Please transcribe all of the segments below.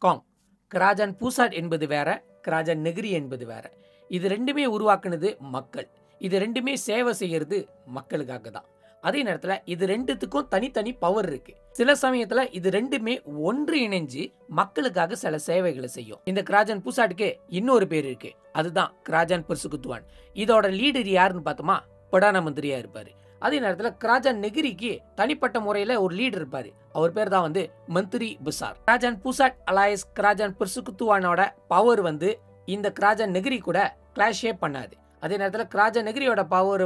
காங். கிராஜான் பூசாட் என்பது வேற, கிராஜான் நெகிரி என்பது வேற. இது ரெண்டுமே உருவாக்குனது மக்கள். இது ரெண்டுமே சேவை செய்யறது மக்களுக்காக தான். அதே நேரத்தில் இது ரெண்டுத்துக்கும் தனித்தனி பவர் இருக்கு. சில சமயத்துல இது ரெண்டுமே ஒன்று இணைஞ்சு மக்களுக்காக சில சேவைகளை செய்யும். இந்த கிராஜான் பூசாட்டுக்கு இன்னொரு பேர் இருக்கு, அதுதான் கிராஜான் பெர்சுகுத்துவான். இதோட லீடர் யாருன்னு பார்த்தோமா, பிரதான மந்திரியா இருப்பாரு. அதே நேரத்தில் கிராஜான் நெகிரிக்கு தனிப்பட்ட முறையில ஒரு லீடர் இருப்பாரு, அவர் பேர் தான் மந்திரி பிசார். கிராஜான் பூசாட் அலையஸ் கிராஜான் பெர்சுகுத்துவானோட பவர் இந்த கிராஜான் நெகிரி கூட கிளாஷே பண்ணாது. அதே நேரத்தில் கிராஜான் நெகிரியோட பவர்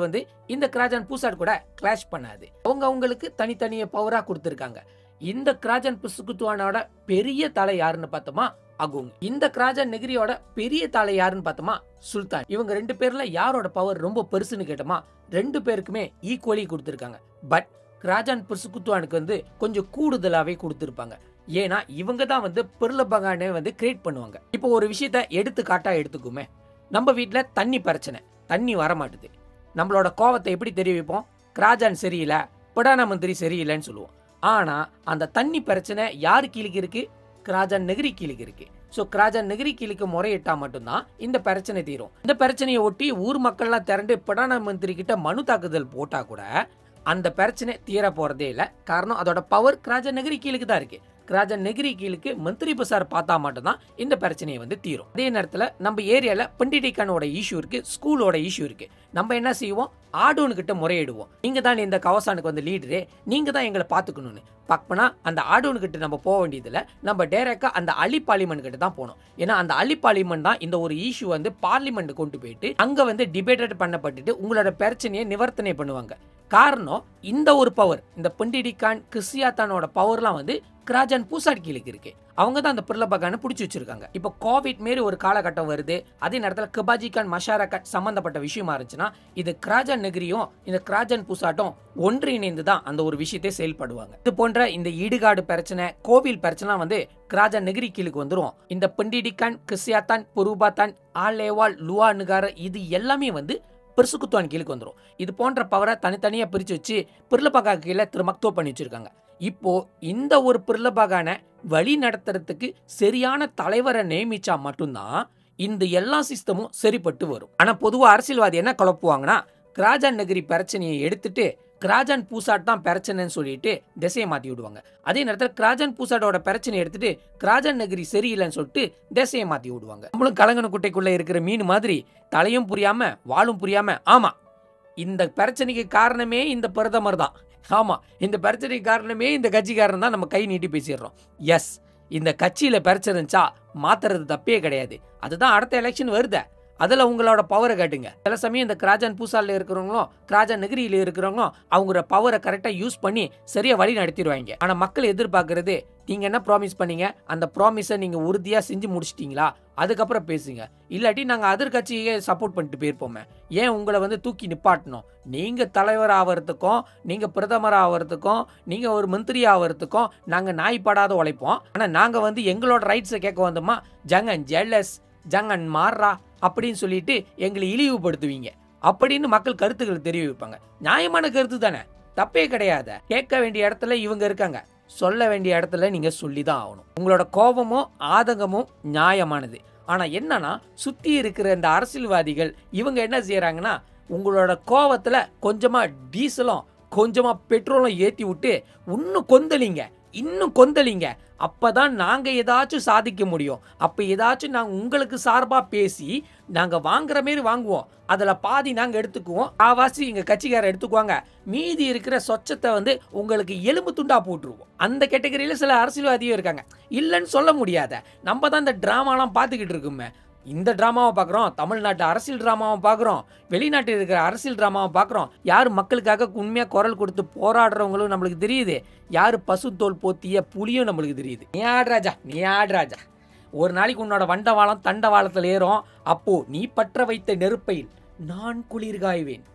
இந்த கிராஜான் பூசாட் கூட கிளாஷ் பண்ணாது. அவங்களுக்கு தனித்தனிய பவரா கொடுத்திருக்காங்க. இந்த கிராஜான் பெர்சுகுத்துவானோட பெரிய தலை யாருன்னு பார்த்தோமா, அகுங். இந்த கிராஜான் நெகிரியோட பெரிய தலை யாருன்னு பார்த்தோமா, சுல்தான். இவங்க ரெண்டு பேர்ல யாரோட பவர் ரொம்ப பெருசுன்னு கேட்டோமா, ரெண்டு பேருக்குமே ஈக்குவலி கொடுத்திருக்காங்க. பட் கிராஜான் பெர்சுகுத்துவானுக்கு கொஞ்சம் கூடுதலாவே கொடுத்திருப்பாங்க. ஏன்னா இவங்க தான் பெர்லபகானை கிரியேட் பண்ணுவாங்க. இப்போ ஒரு விஷயத்த எடுத்துக்காட்டா எடுத்துக்குமே, நம்ம வீட்டுல தண்ணி பிரச்சனை, தண்ணி வரமாட்டுது. நம்மளோட கோவத்தை எப்படி தெரிவிப்போம், கிராஜான் சரியில்லை, பிரதான மந்திரி சரியில்லைன்னு சொல்லுவோம். ஆனா அந்த தண்ணி பிரச்சனை யாரு கீழுக்கு இருக்கு, கிராஜான் நெகிரி கீழுக்கு இருக்கு. சோ கிராஜான் நெகிரி கீழுக்கு முறையிட்டா மட்டும்தான் இந்த பிரச்சனை தீரும். இந்த பிரச்சனையை ஒட்டி ஊர் மக்கள்லாம் திரண்டு பிரதான மந்திரி கிட்ட மனு தாக்குதல் போட்டா கூட அந்த பிரச்சனை தீர போறதே இல்லை. காரணம் அதோட பவர் கிராஜான் நெகிரி கீழுக்கு தான் இருக்கு. கிராஜான் நெகிரி கீழுக்கு மந்திரி பிசார் பார்த்தா மட்டும்தான் இந்த பிரச்சனையை தீரும். அதே நேரத்தில் நம்ம ஏரியால பண்டிடிகானோட இஷ்யூ இருக்கு, ஸ்கூலோட இஷ்யூ இருக்கு. நம்ம என்ன செய்வோம், ஆடோனு கிட்ட முறையிடுவோம். நீங்க தான் இந்த கவசானுக்கு லீடரு, நீங்க தான் எங்களை பாத்துக்கணும்னு. பக்கனா அந்த ஆடோனு கிட்ட நம்ம போக வேண்டியதுல நம்ம டைரக்டா அந்த அலி பார்லிமெண்ட் கிட்ட தான் போகணும். ஏன்னா அந்த அலி பார்லிமெண்ட் தான் இந்த ஒரு இஷ்யூ பார்லிமெண்ட் கொண்டு போயிட்டு அங்க டிபேட்டட் பண்ணப்பட்டுட்டு உங்களோட பிரச்சனையை நிவர்த்தனை பண்ணுவாங்க. காரணம் இந்த ஒரு பவர், இந்த பண்டிடிகான் கிறிஸ்டியாத்தானோட பவர்லாம் கிராஜான் பூசாட் கீழுக்கு இருக்கு. அவங்க தான் அந்த பிரலபகானை பிடிச்சி வச்சிருக்காங்க. இப்போ கோவிட் மாரி ஒரு காலகட்டம் வருது, அதே நேரத்தில் கபாஜிகான் மஷாரகாட் சம்பந்தப்பட்ட விஷயமா இருந்துச்சுன்னா இது கிராஜான் நெகிரியும் இந்த கிராஜான் பூசாட்டும் ஒன்று இணைந்து தான் அந்த ஒரு விஷயத்தை செயல்படுவாங்க. இது போன்ற இந்த இடுகாடு பிரச்சனை, கோவில் பிரச்சனை கிராஜான் நெகிரி கீழுக்கு வந்துரும். இந்த பண்டிடிகான் கிறிஸ்டியாத்தான் பொருபாத்தான் ஆலேவால் லுவா நுகார இது எல்லாமே பெர்சுகுத்துவான் கீழுக்கு வந்துடும். இது போன்ற பவரை தனித்தனியா பிரிச்சு வச்சு பிரலபகா கீழே திருமக்தோ பண்ணி வச்சிருக்காங்க. இப்போ இந்த ஒரு பிரலபகானை வழி நடத்துறதுக்கு சரியான தலைவரை நியமிச்சா மட்டும்தான் இந்த எல்லா சிஸ்டமும் சரிப்பட்டு வரும். ஆனா பொதுவா அரசியல்வாதி என்ன குழப்புவாங்கன்னா, கிராஜான் நெகிரி பிரச்சனையை எடுத்துட்டு கிராஜான் பூசாட் தான் பிரச்சனைன்னு சொல்லிட்டு திசையை மாத்தி விடுவாங்க. அதே நேரத்தில் கிராஜான் பூசாட்டோட பிரச்சனையை எடுத்துட்டு கிராஜான் நெகிரி சரியில்லைன்னு சொல்லிட்டு திசையை மாத்தி விடுவாங்க. நம்மளும் கலங்கன குட்டைக்குள்ள இருக்கிற மீன் மாதிரி தலையும் புரியாம வாழும் புரியாம, ஆமா இந்த பிரச்சனைக்கு காரணமே இந்த பிரதமர் தான், ஆமா இந்த பிரச்சனைக்கு காரணமே இந்த கட்சிக்காரன் தான், நம்ம கை நீட்டி பேசிடுறோம். எஸ், இந்த கட்சியில பிரச்சனை இருந்துச்சா மாத்துறது தப்பே கிடையாது. அதுதான் அடுத்த எலெக்ஷன் வருது, அதுல உங்களோட பவரை காட்டுங்க. சில சமயம் இந்த கிராஜான் பூசால இருக்கிறவங்களும் கிராஜான் நெகிரியில இருக்கிறவங்களும் அவங்களோட பவரை கரெக்டா யூஸ் பண்ணி சரியா வழி நடத்திடுவாங்க. ஆனா மக்கள் எதிர்பார்க்கறது, நீங்க என்ன ப்ராமிஸ் பண்ணீங்க, அந்த ப்ராமிஸை நீங்க உறுதியா செஞ்சு முடிச்சிட்டீங்களா, அதுக்கப்புறம் பேசுங்க. இல்லாட்டி நாங்க அதர் கட்சியை சப்போர்ட் பண்ணிட்டு போயிருப்போமே, ஏன் உங்களை தூக்கி நிப்பாட்டணும். நீங்க தலைவர் ஆகிறதுக்கும் நீங்க பிரதமர் ஆகிறதுக்கும் நீங்க ஒரு மந்திரி ஆகிறதுக்கும் நாங்க நாய்ப்படாத உழைப்போம். ஆனா நாங்க எங்களோட ரைட்ஸை கேட்க வந்தோமா, ஜங்கன் ஜெல்லஸ் ஜங்கன் மாறா அப்படின்னு சொல்லிட்டு எங்களை இழிவுபடுத்துவீங்க அப்படின்னு மக்கள் கருத்துக்களை தெரிவிப்பாங்க. நியாயமான கருத்து தானே, தப்பே கிடையாது. கேட்க வேண்டிய இடத்துல இவங்க இருக்காங்க, சொல்ல வேண்டிய இடத்துல நீங்க சொல்லிதான் ஆகணும். உங்களோட கோபமும் ஆதங்கமும் நியாயமானது. ஆனா என்னன்னா, சுத்தி இருக்கிற இந்த அரசியல்வாதிகள் இவங்க என்ன செய்யறாங்கன்னா, உங்களோட கோபத்துல கொஞ்சமா டீசலும் கொஞ்சமா பெட்ரோலும் ஏத்தி விட்டு இன்னும் கொந்தளிங்க, அப்பதான் நாங்க ஏதாச்சும் சாதிக்க முடியும். அப்ப ஏதாச்சும் நாங்க உங்களுக்கு சார்பா பேசி நாங்க வாங்குற மாரி வாங்குவோம், அதுல பாதி நாங்க எடுத்துக்குவோம், ஆவாசி எங்க கட்சிக்காரர் எடுத்துக்குவாங்க, மீதி இருக்கிற சொச்சத்தை உங்களுக்கு எலும்பு துண்டா போட்டுருவோம். அந்த கேட்டகரியில சில அரசியல்வாதியும் இருக்காங்க, இல்லைன்னு சொல்ல முடியாத. நம்ம தான் இந்த டிராமாலாம் பார்த்துக்கிட்டு இருக்குமே, இந்த டிராமாவை பார்க்குறோம், தமிழ்நாட்டு அரசியல் டிராமாவை பார்க்குறோம், வெளிநாட்டில் இருக்கிற அரசியல் டிராமாவை பார்க்குறோம். யார் மக்களுக்காக உண்மையாக குரல் கொடுத்து போராடுறவங்களும் நம்மளுக்கு தெரியுது, யார் பசுத்தோல் போத்திய புலியும் நம்மளுக்கு தெரியுது. நீ ஆடு ராஜா, ஒரு நாளைக்கு உன்னோட வண்டவாளம் தண்டவாளத்தில் ஏறும், அப்போ நீ பற்ற வைத்த நெருப்பையில் நான் குளிர் காய்வேன்.